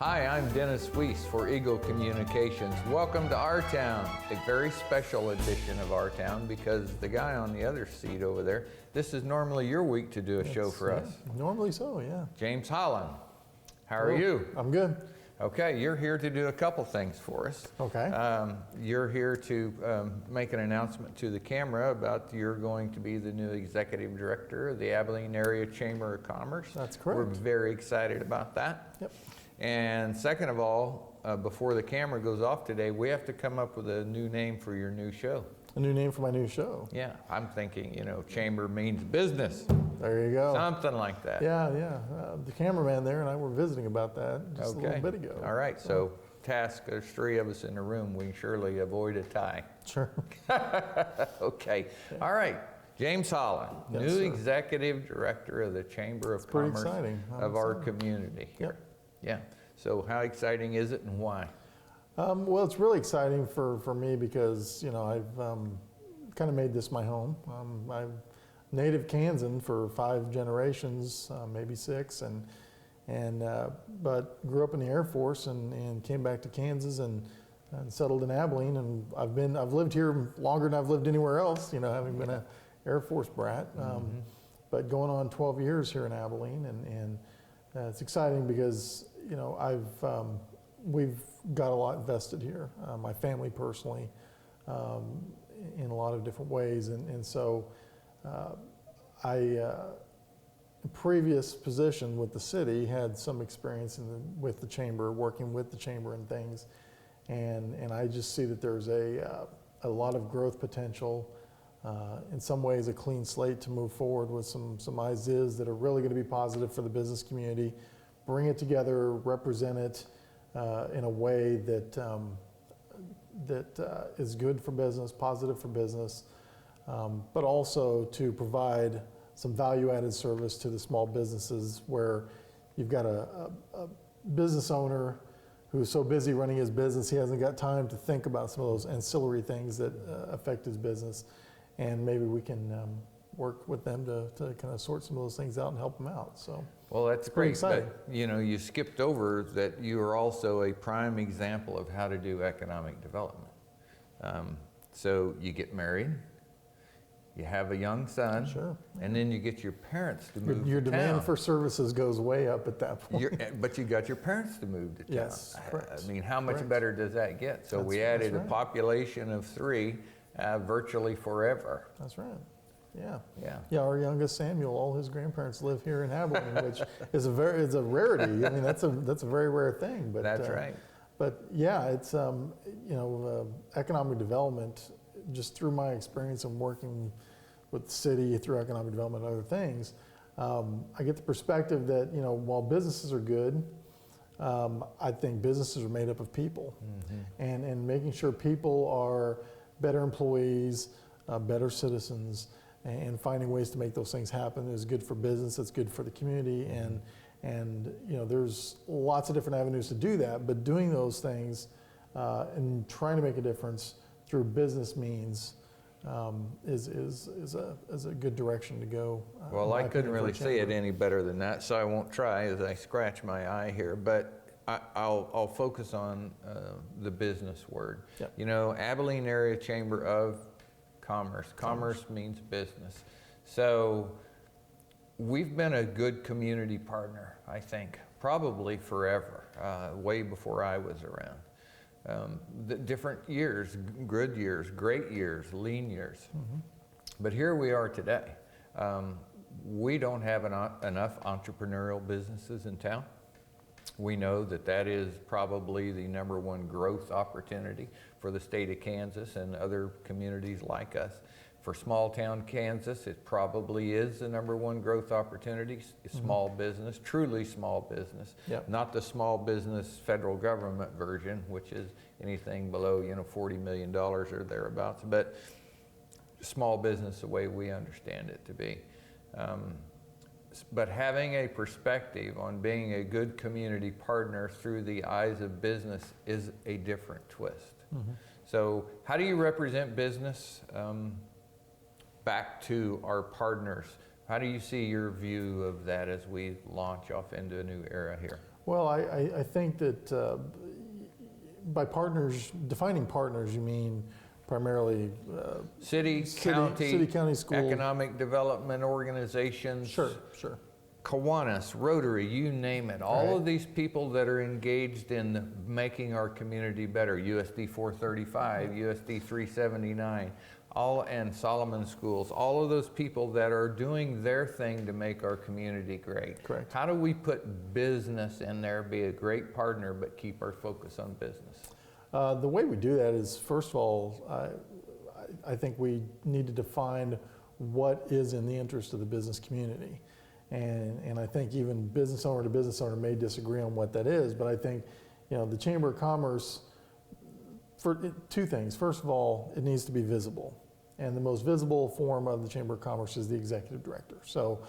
Hi, I'm Dennis Weiss for Eagle Communications. Welcome to Our Town, a very special edition of Our Town because the guy on the other seat over there, this is normally your week to do a show for us. Normally so, yeah. James Holland, how are you? I'm good. Okay, you're here to do a couple things for us. Okay. You're here to make an announcement to the camera about you're going to be the new executive director of the Abilene Area Chamber of Commerce. That's correct. We're very excited about that. Yep. And second of all, before the camera goes off today, we have to come up with a new name for your new show. A new name for my new show. Yeah, I'm thinking, chamber means business. There you go. Something like that. Yeah. The cameraman there and I were visiting about that just a little bit ago. All right, so task, there's three of us in the room. We can surely avoid a tie. Sure. Okay. Yeah. All right. James Holland, Yes, new sir. Executive Director of the Chamber of Pretty Commerce exciting. of our community here. Yep. Yeah. So how exciting is it and why? Well, it's really exciting for me because, I've kind of made this my home. I'm native Kansan for 5 generations, maybe 6, but grew up in the Air Force and came back to Kansas and settled in Abilene. And I've lived here longer than I've lived anywhere else, having been an Air Force brat. But going on 12 years here in Abilene, and it's exciting because we've got a lot invested here. My family personally, in a lot of different ways, and so previous position with the city had some experience with the chamber, working with the chamber and things, and I just see that there's a lot of growth potential. In some ways, a clean slate to move forward with some ideas that are really going to be positive for the business community. Bring it together, represent it in a way that is good for business, positive for business, but also to provide some value-added service to the small businesses where you've got a business owner who's so busy running his business he hasn't got time to think about some of those ancillary things that affect his business, and maybe we can work with them to kind of sort some of those things out and help them out. So. Well, that's pretty great, exciting. But you skipped over that you are also a prime example of how to do economic development. So you get married, you have a young son, Sure. and then you get your parents to move Your to demand town. for services goes way up at that point. But you got your parents to move to town. Yes, correct. I mean, how much Correct. better does that get? So we That's added a right. population of 3 virtually forever. That's right. Yeah. Yeah. Our youngest Samuel, all his grandparents live here in Abilene, which is a rarity. I mean, that's a very rare thing. But That's right. But yeah, it's economic development. Just through my experience in working with the city through economic development and other things, I get the perspective that while businesses are good, I think businesses are made up of people, and making sure people are better employees, better citizens, and finding ways to make those things happen is good for business. It's good for the community, and there's lots of different avenues to do that. But doing those things and trying to make a difference through business means is a good direction to go. Well, I couldn't really say it any better than that, so I won't try as I scratch my eye here. But I'll focus on the business word. Yep. Abilene Area Chamber of Commerce. Commerce means business. So we've been a good community partner, I think, probably forever, way before I was around. The different years, good years, great years, lean years. But here we are today. We don't have enough entrepreneurial businesses in town. We know that is probably the #1 growth opportunity for the state of Kansas and other communities like us. For small town Kansas, it probably is the #1 growth opportunity, small business, truly small business. Yep. Not the small business federal government version, which is anything below $40 million or thereabouts, but small business the way we understand it to be. But having a perspective on being a good community partner through the eyes of business is a different twist. So how do you represent business back to our partners? How do you see your view of that as we launch off into a new era here? Well, I think that by partners, defining partners, you mean primarily City, city, county, school. economic development organizations. Sure. Kiwanis, Rotary, you name it. All Right. of these people that are engaged in making our community better, USD 435, USD 379, and Solomon Schools, all of those people that are doing their thing to make our community great. Correct. How do we put business in there, be a great partner, but keep our focus on business? The way we do that is, first of all, I think we need to define what is in the interest of the business community. And I think even business owner to business owner may disagree on what that is, but I think, the Chamber of Commerce, for two things. First of all, it needs to be visible. And the most visible form of the Chamber of Commerce is the executive director. So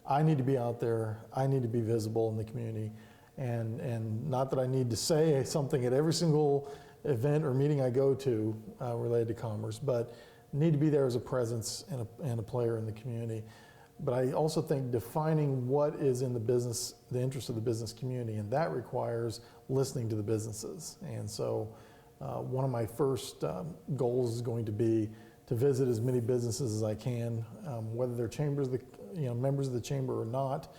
I need to be out there, I need to be visible in the community. And not that I need to say something at every single event or meeting I go to related to commerce, but need to be there as a presence and a player in the community. But I also think defining what is in the interest of the business community, and that requires listening to the businesses. And so one of my first goals is going to be to visit as many businesses as I can, whether they're members of the chamber or not.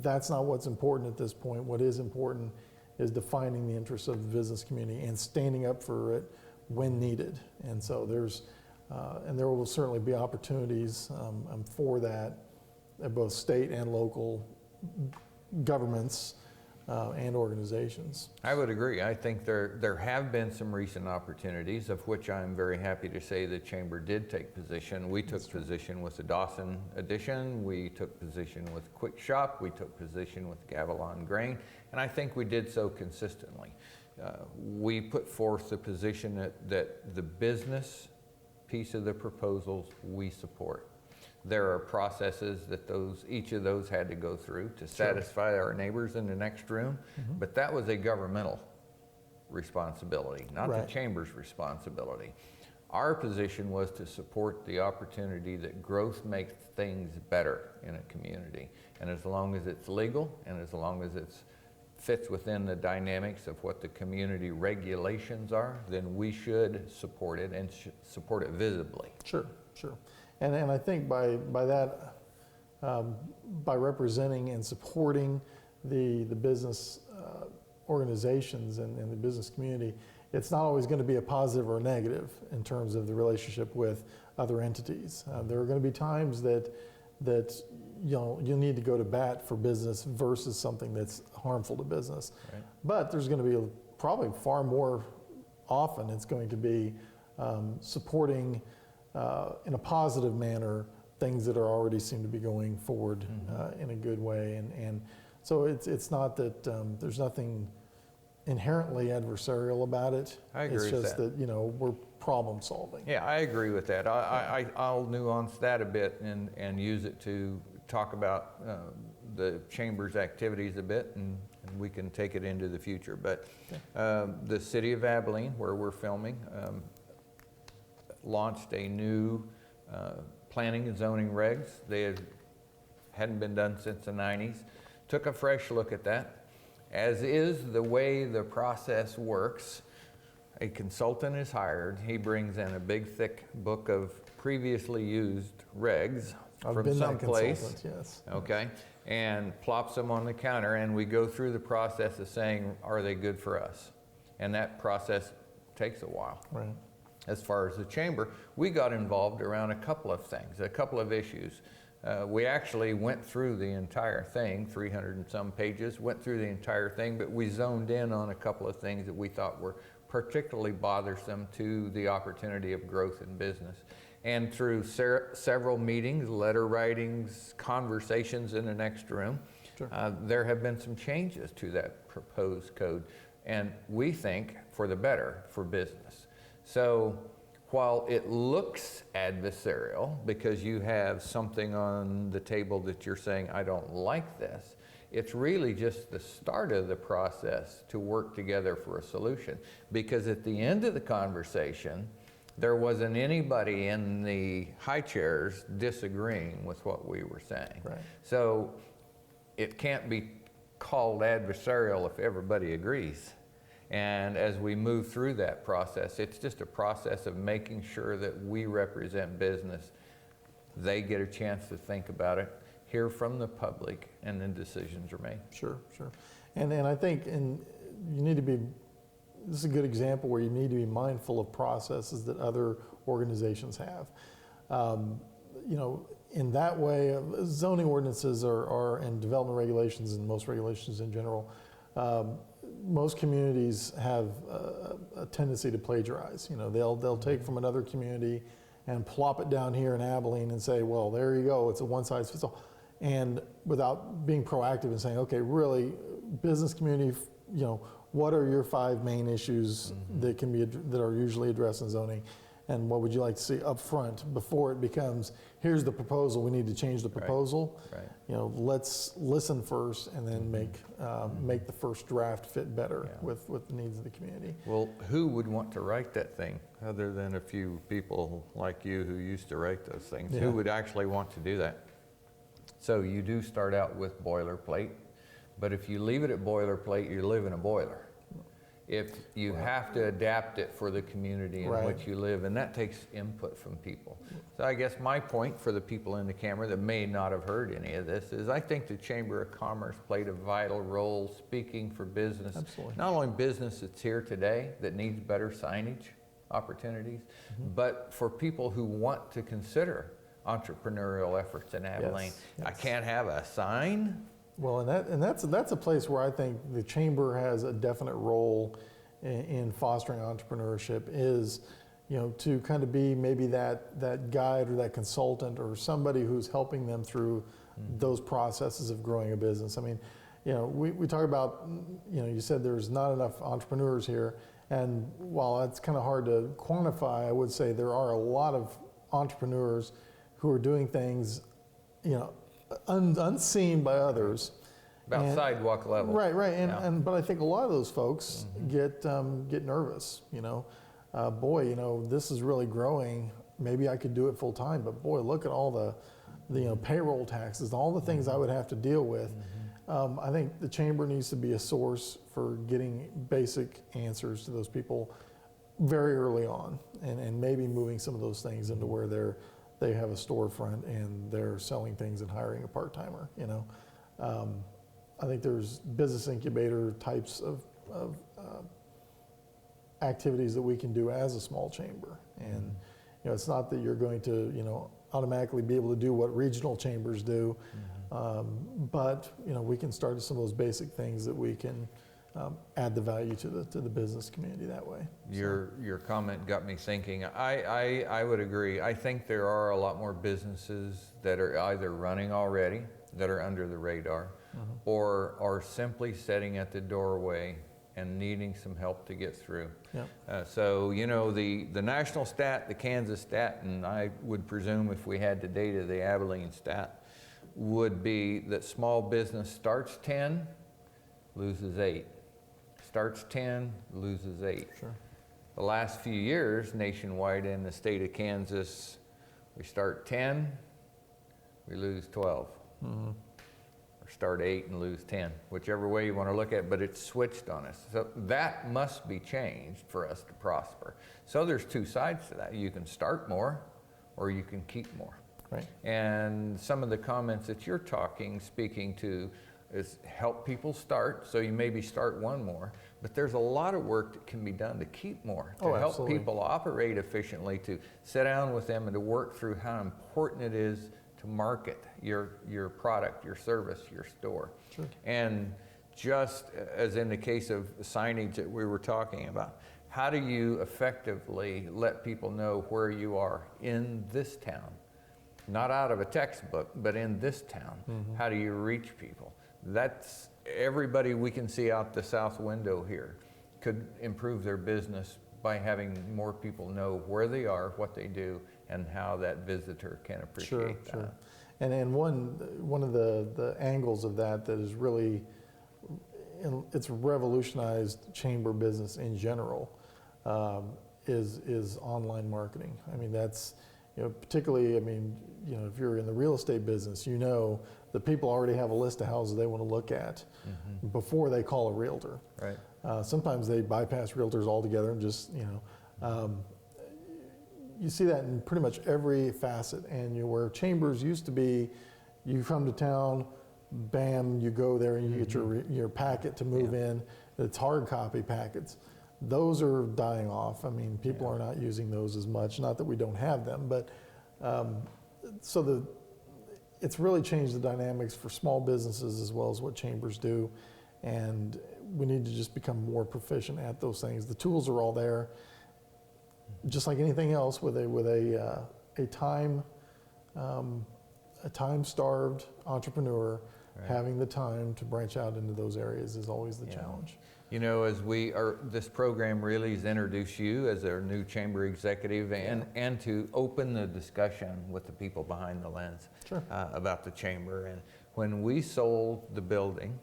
That's not what's important at this point. What is important is defining the interests of the business community and standing up for it when needed. And so there will certainly be opportunities for that at both state and local governments and organizations. I would agree. I think there have been some recent opportunities, of which I'm very happy to say the Chamber did take position. We took position with the Dawson addition. We took position with Quick Shop. We took position with Gavilon Grain. And I think we did so consistently. We put forth the position that the business piece of the proposals we support. There are processes that each of those had to go through to satisfy our neighbors in the next room, but that was a governmental responsibility, not the chamber's responsibility. Our position was to support the opportunity that growth makes things better in a community. And as long as it's legal and as long as it fits within the dynamics of what the community regulations are, then we should support it and support it visibly. Sure. And I think by that, by representing and supporting the business organizations and the business community, it's not always going to be a positive or a negative in terms of the relationship with other entities. There are going to be times that you'll need to go to bat for business versus something that's harmful to business. Right. But there's going to be probably far more often it's going to be supporting in a positive manner things that are already seem to be going forward in a good way. And so it's not that there's nothing inherently adversarial about it. I agree it's with just that we're problem solving. Yeah, I agree with that. I'll nuance that a bit and use it to talk about the chamber's activities a bit, and we can take it into the future. But the city of Abilene, where we're filming, launched a new planning and zoning regs. They hadn't been done since the 90s. Took a fresh look at that. As is the way the process works, a consultant is hired. He brings in a big, thick book of previously used regs from someplace. Yes. Okay, and plops them on the counter, and we go through the process of saying, are they good for us? And that process takes a while. Right. As far as the chamber, we got involved around a couple of things, a couple of issues. We actually went through the entire thing, 300 and some pages, went through the entire thing, but we zoned in on a couple of things that we thought were particularly bothersome to the opportunity of growth in business. And through several meetings, letter writings, conversations in the next room, there have been some changes to that proposed code. And we think for the better for business. So while it looks adversarial because you have something on the table that you're saying, I don't like this, it's really just the start of the process to work together for a solution. Because at the end of the conversation, there wasn't anybody in the high chairs disagreeing with what we were saying. Right. So it can't be called adversarial if everybody agrees. And as we move through that process, it's just a process of making sure that we represent business. They get a chance to think about it, hear from the public, and then decisions are made. Sure, sure. And I think you need to be, this is a good example where you need to be mindful of processes that other organizations have. You know, in that way, zoning ordinances and development regulations, and most regulations in general, most communities have a tendency to plagiarize. You know, they'll take from another community and plop it down here in Abilene and say, well, there you go, it's a one size fits all. And without being proactive and saying, okay, really, business community, you know, what are your 5 main issues that can be that are usually addressed in zoning, and what would you like to see up front before it becomes, here's the proposal, we need to change the proposal. Right. You know, let's listen first and then make the first draft fit better with the needs of the community. Well, who would want to write that thing other than a few people like you who used to write those things? Yeah. Who would actually want to do that? So you do start out with boilerplate, but if you leave it at boilerplate, you live in a boiler. If you have to adapt it for the community in which you live, and that takes input from people. So I guess my point for the people in the camera that may not have heard any of this is I think the Chamber of Commerce played a vital role speaking for business. Absolutely. Not only business that's here today that needs better signage opportunities, but for people who want to consider entrepreneurial efforts in Abilene. Yes. I can't have a sign. Well, and that's a place where I think the chamber has a definite role in fostering entrepreneurship, is, you know, to kind of be maybe that guide or that consultant or somebody who's helping them through those processes of growing a business. I mean, you know, we talk about, you know, you said there's not enough entrepreneurs here, and while it's kind of hard to quantify, I would say there are a lot of entrepreneurs who are doing things, you know, unseen by others. About sidewalk level. Right, but I think a lot of those folks get nervous. You know, boy, you know, this is really growing. Maybe I could do it full time, but boy, look at all the you know, payroll taxes, all the things I would have to deal with. I think the chamber needs to be a source for getting basic answers to those people very early on, and maybe moving some of those things into where they have a storefront and they're selling things and hiring a part-timer. You know, I think there's business incubator types of activities that we can do as a small chamber, and you know, it's not that you're going to, you know, automatically be able to do what regional chambers do, but you know, we can start some of those basic things that we can add the value to the business community that way. Your comment got me thinking. I would agree. I think there are a lot more businesses that are either running already, that are under the radar, or are simply sitting at the doorway and needing some help to get through. Yep. So, you know, the national stat, the Kansas stat, and I would presume if we had the data, the Abilene stat, would be that small business starts 10, loses 8. Starts 10, loses 8. Sure. The last few years, nationwide in the state of Kansas, we start 10, we lose 12. Or start 8 and lose 10, whichever way you want to look at it, but it's switched on us. So that must be changed for us to prosper. So there's two sides to that. You can start more, or you can keep more. Right. And some of the comments that you're speaking to, is help people start, so you maybe start one more, but there's a lot of work that can be done to keep more, to help absolutely. people operate efficiently, to sit down with them and to work through how important it is to market your product, your service, your store. Sure. And just as in the case of signage that we were talking about, how do you effectively let people know where you are in this town? Not out of a textbook, but in this town. How do you reach people? That's everybody we can see out the south window here could improve their business by having more people know where they are, what they do, and how that visitor can appreciate that. Sure. And one of the angles of that is really, it's revolutionized chamber business in general, is online marketing. I mean, that's, particularly, I mean, if you're in the real estate business, that people already have a list of houses they want to look at before they call a realtor. Right. Sometimes they bypass realtors altogether and just, you see that in pretty much every facet. And where chambers used to be, you come to town, bam, you go there and you get your packet to move in. It's hard copy packets. Those are dying off. I mean, people are not using those as much. Not that we don't have them, but it's really changed the dynamics for small businesses as well as what chambers do. And we need to just become more proficient at those things. The tools are all there. Just like anything else, with a time-starved entrepreneur, having the time to branch out into those areas is always the challenge. As this program really has introduced you as our new chamber executive and to open the discussion with the people behind the lens about the chamber. And when we sold the building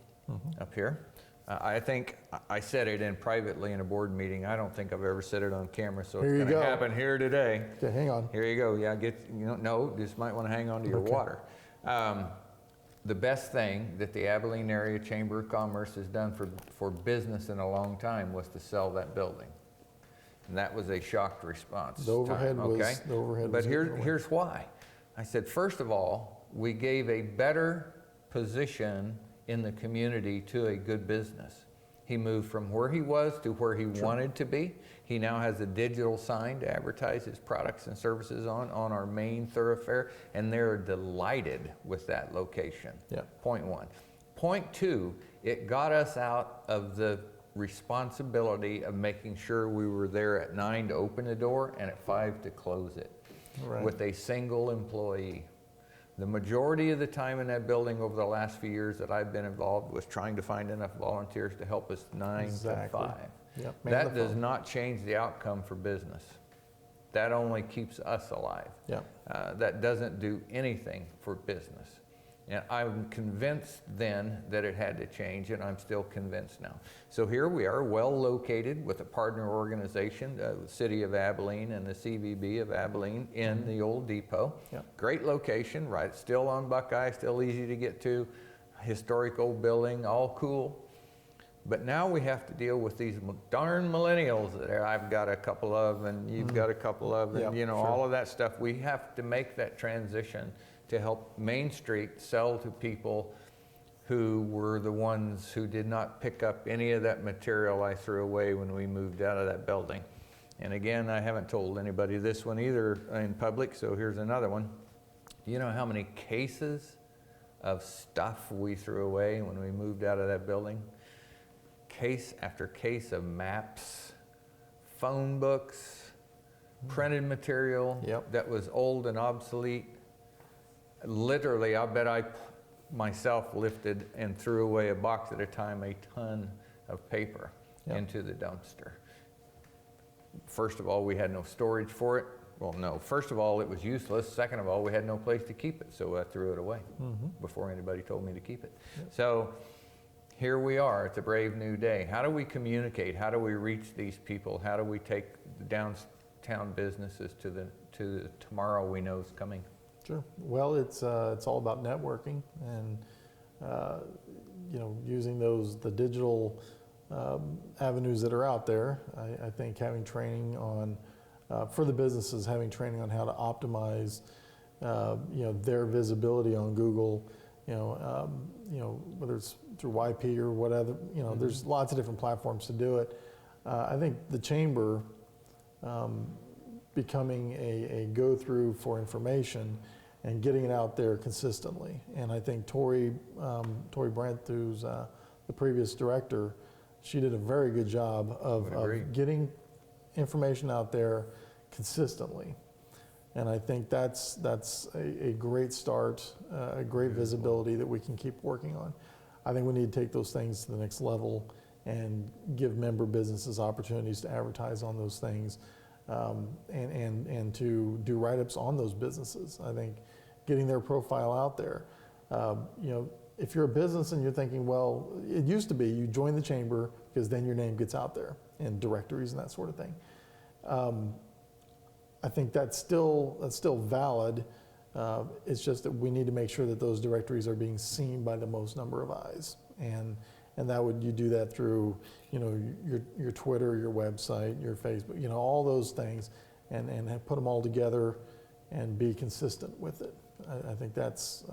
up here, I think I said it privately in a board meeting. I don't think I've ever said it on camera, so it's going to happen here today. Okay, hang on. Here you go. Yeah, no, just might want to hang on to your water. The best thing that the Abilene Area Chamber of Commerce has done for business in a long time was to sell that building. And that was a shocked response. The overhead was. But here's why. I said, first of all, we gave a better position in the community to a good business. He moved from where he was to where he wanted to be. He now has a digital sign to advertise his products and services on our main thoroughfare, and they're delighted with that location. Point one. Point two, it got us out of the responsibility of making sure we were there at 9 to open the door and at 5 to close it with a single employee. The majority of the time in that building over the last few years that I've been involved was trying to find enough volunteers to help us 9 to 5. That does not change the outcome for business. That only keeps us alive. That doesn't do anything for business. And I'm convinced then that it had to change, and I'm still convinced now. So here we are, well located with a partner organization, the City of Abilene and the CVB of Abilene in the old depot. Great location, right? Still on Buckeye, still easy to get to. Historic old building, all cool. But now we have to deal with these darn millennials that I've got a couple of, and you've got a couple of, and all of that stuff. We have to make that transition to help Main Street sell to people who were the ones who did not pick up any of that material I threw away when we moved out of that building. And again, I haven't told anybody this one either in public, so here's another one. Do you know how many cases of stuff we threw away when we moved out of that building? Case after case of maps, phone books, printed material that was old and obsolete. Literally, I bet I myself lifted and threw away a box at a time, a ton of paper into the dumpster. First of all, we had no storage for it. Well, no. First of all, it was useless. Second of all, we had no place to keep it, so I threw it away before anybody told me to keep it. So here we are. It's a brave new day. How do we communicate? How do we reach these people? How do we take the downtown businesses to the tomorrow we know is coming? Sure. Well, it's all about networking and using the digital avenues that are out there. I think having training on for the businesses, having training on how to optimize their visibility on Google. Whether it's through YP or whatever. There's lots of different platforms to do it. I think the chamber becoming a go-through for information and getting it out there consistently. And I think Tori Brent, who's the previous director, she did a very good job of getting information out there consistently. And I think that's a great start, a great visibility that we can keep working on. I think we need to take those things to the next level and give member businesses opportunities to advertise on those things. And to do write-ups on those businesses. I think getting their profile out there. If you're a business and you're thinking, well, it used to be you join the chamber because then your name gets out there in directories and that sort of thing. I think that's still valid. It's just that we need to make sure that those directories are being seen by the most number of eyes, and you do that through, you know, your Twitter, your website, your Facebook, you know, all those things, and put them all together and be consistent with it. I think that's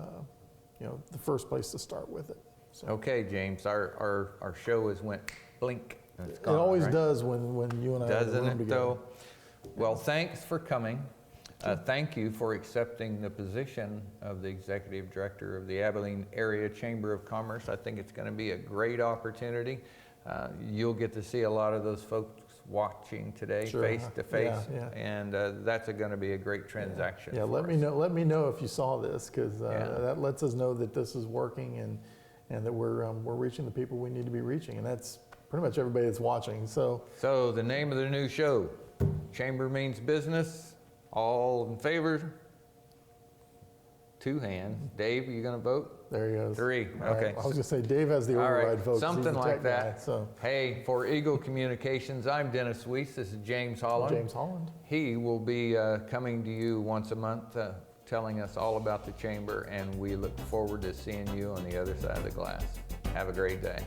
you know, the first place to start with it. So. Okay, James, our show has went blink. And it's It gone, always right? does when you and I are in the Doesn't room it together. though? Well, thanks for coming. Thank you for accepting the position of the Executive Director of the Abilene Area Chamber of Commerce. I think it's going to be a great opportunity. You'll get to see a lot of those folks watching today, Sure. face to face, Yeah. and that's going to be a great transaction. Yeah, for let us. me know. Let me know if you saw this, because Yeah. that lets us know that this is working and that we're reaching the people we need to be reaching, and that's pretty much everybody that's watching. So So the name of the new show, Chamber Means Business. All in favor? 2 hands. Dave, are you going to vote? there he goes. 3. All right. Okay. I was going to say Dave has the All right. override vote. 'cause he's Something the like tech guy, that. so Hey, for Eagle Communications, I'm Dennis Weiss. This is James Holland. James Holland. He will be coming to you once a month, telling us all about the chamber, and we look forward to seeing you on the other side of the glass. Have a great day.